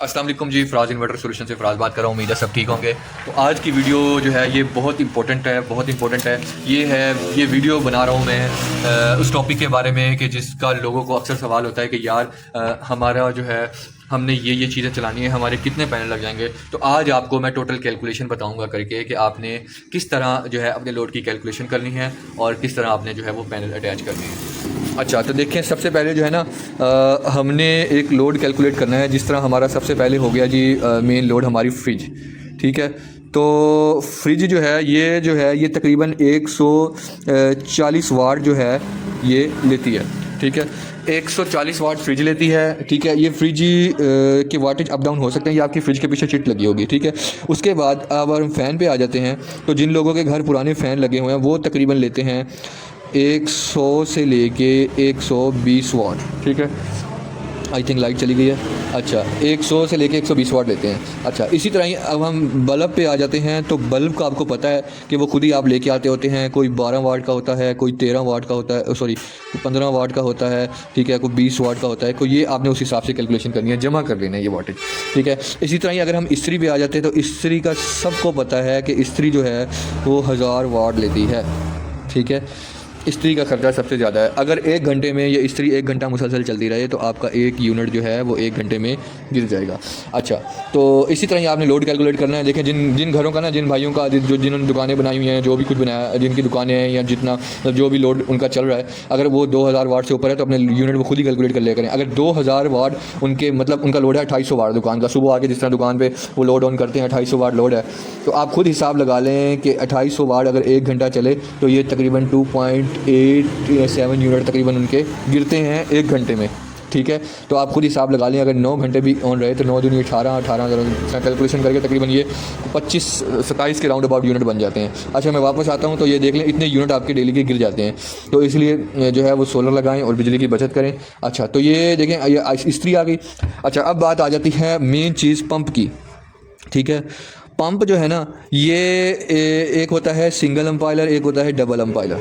अस्सलाम वालेकुम जी, Faraz inverter solution से फ़राज़ बात कर रहा हूँ। उम्मीद है सब ठीक होंगे। तो आज की वीडियो जो है ये बहुत इंपॉर्टेंट है, बहुत इंपॉर्टेंट है। ये वीडियो बना रहा हूँ मैं उस टॉपिक के बारे में कि जिसका लोगों को अक्सर सवाल होता है कि यार हमारा जो है हमने ये चीज़ें चलानी है, हमारे कितने पैनल लग जाएंगे। तो आज आपको मैं टोटल कैलकुलेशन बताऊंगा करके कि आपने किस तरह जो है अपने लोड की कैलकुलेशन करनी है और किस तरह आपने जो है वो पैनल अटैच करनी है। अच्छा, तो देखें, सबसे पहले जो है ना हमने एक लोड कैलकुलेट करना है। जिस तरह हमारा सबसे पहले हो गया जी मेन लोड हमारी फ्रिज, ठीक है। तो फ्रिज जो है ये तकरीबन 140 वाट जो है ये लेती है, ठीक है। 140 वाट फ्रिज लेती है, ठीक है। ये फ्रिज के वाटेज अप डाउन हो सकते हैं, ये आपकी फ्रिज के पीछे चिट लगी होगी, ठीक है। उसके बाद अब हम फ़ैन पे आ जाते हैं। तो जिन लोगों के घर पुराने फ़ैन लगे हुए हैं वो तकरीबन लेते हैं 100 से लेके 120 वाट, ठीक है। आई थिंक लाइट चली गई है। अच्छा, 100 से लेके 120 वाट लेते हैं। अच्छा, इसी तरह ही अब हम बल्ब पे आ जाते हैं। तो बल्ब का आपको पता है कि वो खुद ही आप लेके आते होते हैं। कोई 12 वाट का होता है, कोई 13 वाट का होता है, सॉरी 15 वाट का होता है, ठीक है। कोई 20 वाट का होता है। तो ये आपने उस हिसाब से कैलकुलेशन करनी है, जमा कर लेना है ये वाटेज, ठीक है। इसी तरह ही अगर हम इस्त्री पे आ जाते हैं तो इस्त्री का सबको पता है कि इस्त्री जो है वो 1000 वाट लेती है, ठीक है। इस्त्री का खर्चा सबसे ज़्यादा है। अगर 1 घंटे में ये इस्त्री 1 घंटा मुसलसल चलती रहे तो आपका एक यूनिट जो है वो 1 घंटे में गिर जाएगा। अच्छा, तो इसी तरह ही आपने लोड कैलकुलेट करना है। देखें, जिन घरों का ना, जिन भाइयों का जिन्होंने दुकानें बनाई हुई हैं, जो भी कुछ बनाया, जिनकी दुकानें हैं या जितना जो भी लोड उनका चल रहा है, अगर वो 2000 वाट से ऊपर है तो अपने यूनिट वो खुद ही कैलकुलेट कर लिया करें। अगर 2000 वाट उनके मतलब उनका लोड है 2800 वाट दुकान का, सुबह आके जिस तरह दुकान पर वो लोड ऑन करते हैं 2800 वाट लोड है, तो आप खुद हिसाब लगा लें कि 2800 वाट अगर 1 घंटा चले तो ये तकरीबन 2.87 यूनिट तकरीबन उनके गिरते हैं 1 घंटे में, ठीक है। तो आप खुद हिसाब लगा लें। अगर 9 घंटे भी ऑन रहे तो 9 दूनी 18 कैलकुलेशन करके तकरीबन ये 25-27 के राउंड अबाउट यूनिट बन जाते हैं। अच्छा, मैं वापस आता हूँ तो ये देख लें इतने यूनिट आपके डेली के गिर जाते हैं। तो इसलिए जो है वो सोलर लगाएं और बिजली की बचत करें। अच्छा, तो ये देखें, ये इस्त्री आ गई। अच्छा, अब बात आ जाती है मेन चीज़ पंप की, ठीक है। पंप जो है ना ये एक होता है सिंगल एम्पायर, एक होता है डबल एम्पायर।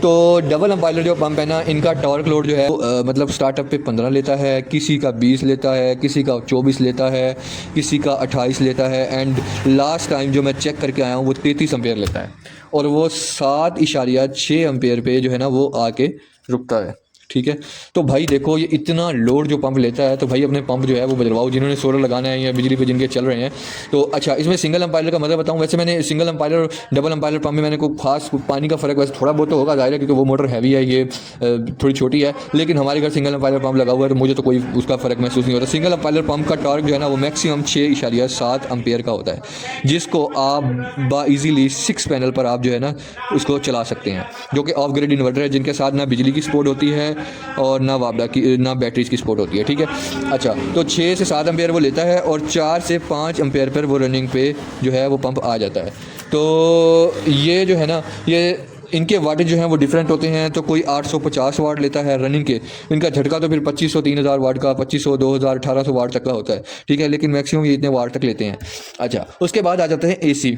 तो डबल एम्पायर जो पंप है ना, इनका टॉर्क लोड जो है मतलब स्टार्टअप पे 15 लेता है, किसी का 20 लेता है, किसी का 24 लेता है, किसी का 28 लेता है, एंड लास्ट टाइम जो मैं चेक करके आया हूँ वो 33 एम्पेयर लेता है और वो 7.6 एम्पेयर पे जो है ना वो आके रुकता है, ठीक है। तो भाई देखो, ये इतना लोड जो पंप लेता है, तो भाई अपने पंप जो है वो बदलवाओ जिन्होंने सोलर लगाना है या बिजली पे जिनके चल रहे हैं। तो अच्छा, इसमें सिंगल एम्पायर का मतलब बताऊं। वैसे मैंने सिंगल एम्पायर और डबल एम्पायर पंप में मैंने कोई खास पानी का फ़र्क वैसे थोड़ा बहुत तो होगा, ज़ाहिर है, क्योंकि वो मोटर हैवी है, ये थोड़ी छोटी है। लेकिन हमारे घर सिंगल एम्पायर पंप लगा हुआ है तो मुझे तो कोई उसका फ़र्क महसूस नहीं होता। सिंगल एम्पायर पंप का टॉर्क जो है ना वो मैक्सिमम 6.7 एम्पेयर का होता है, जिसको आप ईजीली 6 पैनल पर आप जो है ना उसको चला सकते हैं, जो कि ऑफ ग्रिड इन्वर्टर है, जिनके साथ ना बिजली की सपोर्ट होती है और ना वापडा की ना बैटरीज की सपोर्ट होती है, ठीक है। अच्छा, तो 6 से 7 एम्पेयर वो लेता है और 4 से 5 एम्पेयर पर वो रनिंग पे जो है वो पंप आ जाता है। तो ये जो है ना, ये इनके वाटेज जो हैं वो डिफरेंट होते हैं। तो कोई 850 वाट लेता है रनिंग के, इनका झटका तो फिर 2500 3000 वाट का, 2500 2000 1800 वाट तक का होता है, ठीक है। लेकिन मैक्सिमम ये इतने वाट तक लेते हैं। अच्छा, उसके बाद आ जाते हैं एसी।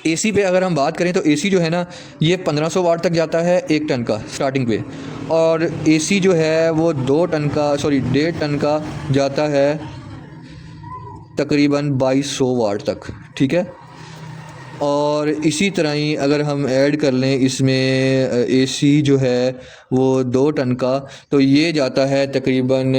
एसी पे अगर हम बात करें तो एसी जो है ना ये 1500 वाट तक जाता है 1 टन का स्टार्टिंग पे, और एसी जो है वो 1.5 टन का जाता है तकरीबन 2200 वाट तक, ठीक है। और इसी तरह ही अगर हम ऐड कर लें इसमें एसी जो है वो 2 टन का, तो ये जाता है तकरीबन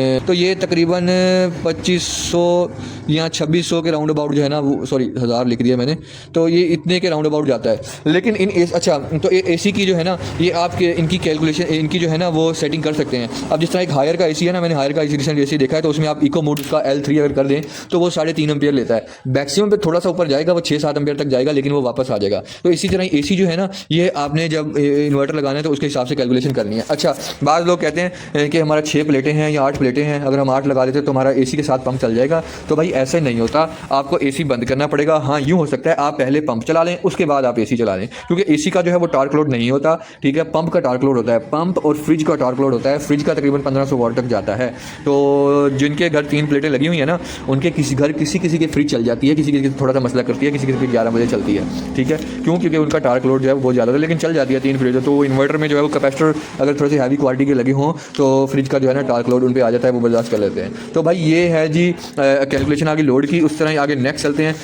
2500 या 2600 के राउंड अबाउट जो है ना वो, सॉरी 1000 लिख दिया मैंने, तो ये इतने के राउंड अबाउट जाता है। लेकिन अच्छा, तो एसी की जो है ना ये आपके इनकी कैलकुलेशन इनकी जो है ना वो सेटिंग कर सकते हैं। अब जिस तरह एक हायर का एसी है ना, मैंने हायर का रिसेंट एसी देखा है, तो उसमें आप इको मोड का L3 अगर कर दें तो वो 3.5 एम्पेयर लेता है। मैक्सिमम पे थोड़ा सा ऊपर जाएगा, वो 6-7 एम्पेयर तक जाएगा, लेकिन वो वापस आ जाएगा। तो इसी तरह एसी जो है ना ये आपने जब इन्वर्टर लगाना है तो उसके हिसाब से कैलकुलेशन करनी है। अच्छा, बाज़ लोग कहते हैं कि हमारा 6 प्लेटें हैं या 8 प्लेटें हैं, अगर हम 8 लगा देते तो हमारा एसी के साथ पंप चल जाएगा। तो भाई ऐसे नहीं होता, आपको एसी बंद करना पड़ेगा। हाँ, यूँ हो सकता है आप पहले पंप चला लें उसके बाद आप एसी चला लें, क्योंकि एसी का जो है वो टार्क लोड नहीं होता, ठीक है। पंप का टार्क लोड होता है, पंप और फ्रिज का टार्क लोड होता है। फ्रिज का तकरीबन 1500 वाट तक जाता है। तो जिनके घर 3 प्लेटें लगी हुई हैं ना, उनके किसी के फ्रिज चल जाती है, किसी थोड़ा सा मसला करती है, किसी 11 बजे चलती है, ठीक है। क्यों? क्योंकि उनका टार्क लोड जो है वो बहुत ज़्यादा है, लेकिन चल जाती है 3 फ्रिज। तो इन्वर्टर में जो है वो कैपेसिटर अगर थोड़े से हैवी क्वालिटी के लगे हों तो फ्रिज का जो है ना टार्क लोड उन पर आ जाता है, वो बर्दाश्त कर लेते हैं। तो भाई ये है जी कैलकुलेशन आगे लोड की। उस तरह ही आगे नेक्स्ट चलते हैं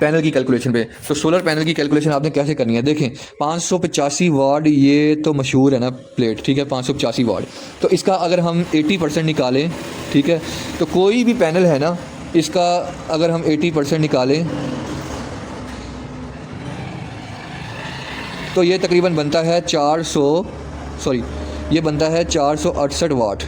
पैनल की कैलकुलेशन पे। तो सोलर पैनल की कैलकुलेशन आपने कैसे करनी है, देखें 585 वाट ये तो मशहूर है ना प्लेट, ठीक है, 585 वाट। तो इसका अगर हम 80% निकालें, ठीक है, तो कोई भी पैनल है ना इसका अगर हम 80% निकालें तो ये तकरीबन बनता है 468 वाट।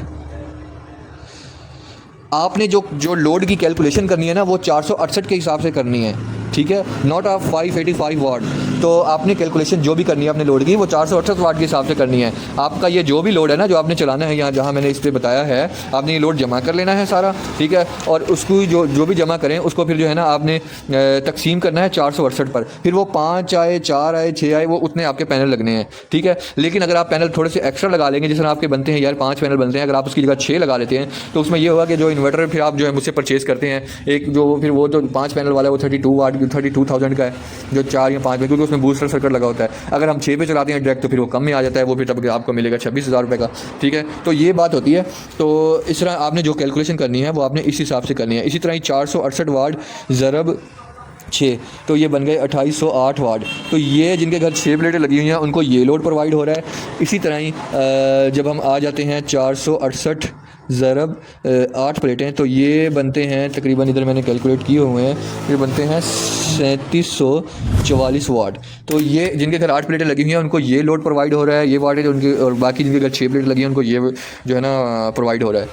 आपने जो लोड की कैलकुलेशन करनी है ना वो 468 के हिसाब से करनी है, ठीक है, नॉट ऑफ 585 वाट। तो आपने कैलकुलेशन जो भी करनी है अपने लोड की वो 468 वाट के हिसाब से करनी है। आपका ये जो भी लोड है ना जो आपने चलाना है, यहाँ जहाँ मैंने इस पर बताया है, आपने ये लोड जमा कर लेना है सारा, ठीक है। और उसको जो भी जमा करें उसको फिर जो है ना आपने तकसीम करना है 468 पर। फिर वो 5 आए, 4 आए, 6 आए, वो उतने आपके पैनल लगने हैं, ठीक है। लेकिन अगर आप पैनल थोड़े से एक्स्ट्रा लगा लेंगे, जिस तरह आपके बनते हैं यार 5 पैनल बनते हैं, अगर आप उसकी जगह 6 लगा लेते हैं तो उसमें ये होगा कि जो इन्वर्टर फिर आप जो है मुझसे परचेज़ करते हैं एक जो फिर वो जो 5 पैनल वाला है वो 32,000 का है, जो 4 या 5 में, क्योंकि उसमें बूस्टर सर्किट लगा होता है। अगर हम 6 पे चलाते हैं डायरेक्ट तो फिर वो कम में आ जाता है, वो फिर तब आपको मिलेगा 26,000 रुपये का, ठीक है। तो ये बात होती है। तो इस तरह आपने जो कैलकुलेशन करनी है वो आपने इस हिसाब से करनी है। इसी तरह ही 468 वाट ज़रब 6 तो ये बन गए 2808 वाट। तो ये जिनके घर 6 प्लेटें लगी हुई हैं उनको ये लोड प्रोवाइड हो रहा है। इसी तरह ही जब हम आ जाते हैं 468 ज़रब 8 प्लेटें तो ये बनते हैं तकरीबन, इधर मैंने कैलकुलेट किए हुए हैं, ये बनते हैं 3744 वाट। तो ये जिनके घर 8 प्लेटें लगी हुई हैं उनको ये लोड प्रोवाइड हो रहा है, ये वाटेज उनके, और बाकी जिनके घर 6 प्लेट लगी हैं उनको ये जो है ना प्रोवाइड हो रहा है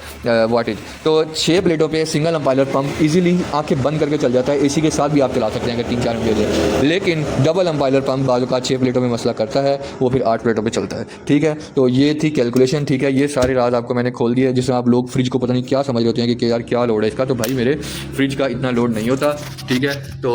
वाटेज। तो 6 प्लेटों पे सिंगल एम्पायर पंप इजीली आंखें बंद करके चल जाता है, एसी के साथ भी आप चला सकते हैं अगर 3-4 घंटे। लेकिन डबल एम्पायर पंप बाजू का 6 प्लेटों में मसला करता है, वो फिर 8 प्लेटों पर चलता है, ठीक है। तो ये थी कैलकुलेशन, ठीक है। ये सारी राज आपको मैंने खोल दी है। जिसमें आप लोग फ्रिज को पता नहीं क्या समझ रहे हैं कि यार क्या लोड है इसका, तो भाई मेरे फ्रिज का इतना लोड नहीं होता, ठीक है। तो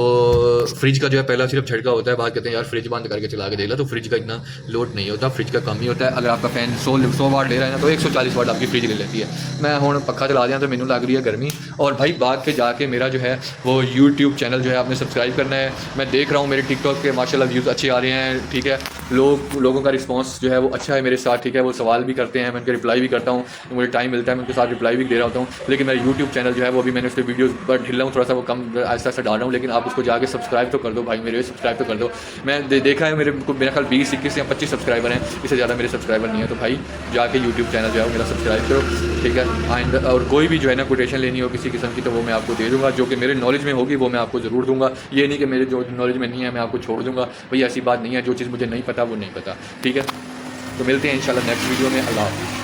फ्रिज का जो है पहला सिर्फ झटका होता है, बात कहते हैं यार फ्रिज बंद करके चला के देख ला, तो फ्रिज का इतना लोड नहीं होता, फ्रिज का कम ही होता है। अगर आपका फैन 100 वाट ले रहा है ना तो 140 वाट आपकी फ्रिज ले लेती है। मैं हूँ पक्का चला दिया तो मैंने लग रही है गर्मी। और भाई बाद पे जाके मेरा जो है वो यूट्यूब चैनल जो है आपने सब्सक्राइब करना है। मैं देख रहा हूँ मेरे टिकटॉक के माशाल्लाह व्यूज़ अच्छे आ रहे हैं, ठीक है। लोगों का रिस्पॉन्स जो है वो अच्छा है मेरे साथ, ठीक है। वो सवाल भी करते हैं, मैं उनके रिप्लाई भी करता हूँ, मुझे टाइम मिलता है मैं उनके साथ रिप्लाई भी दे रहा होता हूँ। लेकिन मेरा यूट्यूब चैनल जो है वो भी मैंने उस पर वीडियोज़ पर ढिल रहा हूँ, थोड़ा सा वो कम आहिस्ता आहिस्ता डाल रहा हूँ, लेकिन आप उसको जाके सब्सक्राइब तो कर दो भाई, मेरे सब्सक्राइब तो कर दो। मैं देखा है मेरा ख्याल 20, 21 या 25 सब्सक्राइबर हैं, इससे ज़्यादा मेरे सब्सक्राइबर नहीं है। तो भाई जाके यूट्यूब चैनल जो है मेरा सब्सक्राइब करो, ठीक है। एंड और कोई भी जो है ना कोटेशन लेनी हो किसी किस्म की तो वो मैं आपको दे दूँगा, जो कि मेरे नॉलेज में होगी वो मैं आपको ज़रूर दूँगा। ये नहीं कि मेरे जो नॉलेज में नहीं है मैं आपको छोड़ दूँगा, भाई ऐसी बात नहीं है। जो चीज़ मुझे नहीं पता वो नहीं पता, ठीक है। तो मिलते हैं इंशाल्लाह नेक्स्ट वीडियो में। अल्लाह हाफ़िज़।